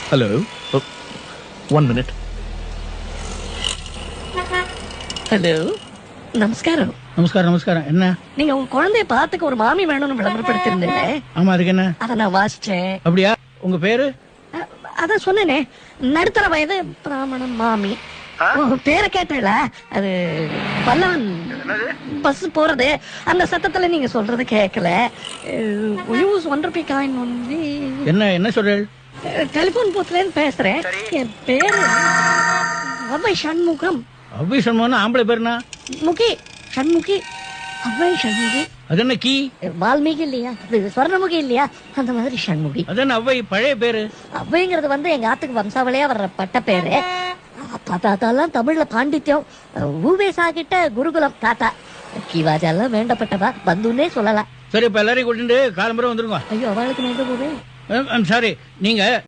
Hello, 1 minute. Hello, நமஸ்காரம். நமஸ்காரம் நமஸ்காரம். என்ன? நீங்க உங்க குழந்தைய பாத்துக்க ஒரு மாமி வேணும்னு விளம்பரப்படுத்திருந்தீங்க. ஆமா, அதுக்கு என்ன? அத நான் வாசிச்சேன். அப்படியா? உங்க பேரு? அதான் சொன்னேனே, நடுத்தர வயது பிராமணன் மாமி. உங்க பேரை கேட்டல, அது பல்லவன் பஸ் போறது, அந்த சத்தத்துல நீங்க சொல்றது கேட்கல. Use ₹1 coin only. என்ன என்ன சொல்ற? டெலிபோன் பூத்துல இருந்து பேசுறேன். என் பேரு அவ்வை சண்முகம். அவ்வை சண்முகம் ஆம்பளை பேருனா? முகி சண்முகி. அவ்வை சண்முகி. அது என்ன கீ? வால்மீகி இல்லையா, இது ஸ்வர்ணமுகி இல்லையா, அந்த மாதிரி சண்முகி. அது என்ன அவ்வை பழைய பேரு? அவ்வைங்கிறது வந்து எங்க ஆத்துக்கு வம்சாவளியா வர்ற பட்ட பேரு. தாத்தாலாம் தமிழ்ல பாண்டித்யம். ஊவேசா கிட்ட குருகுலம் தாத்தா. கிவாஜெல்லாம் வேண்டப்பட்டவா, பந்துன்னே சொல்லலாம். சரி, இப்ப எல்லாரையும் கூட்டிட்டு காலம்பரம் வந்துருங்க. ஐயோ, அவளுக்கு நான் எங்க போவேன்? சாரி, நீங்க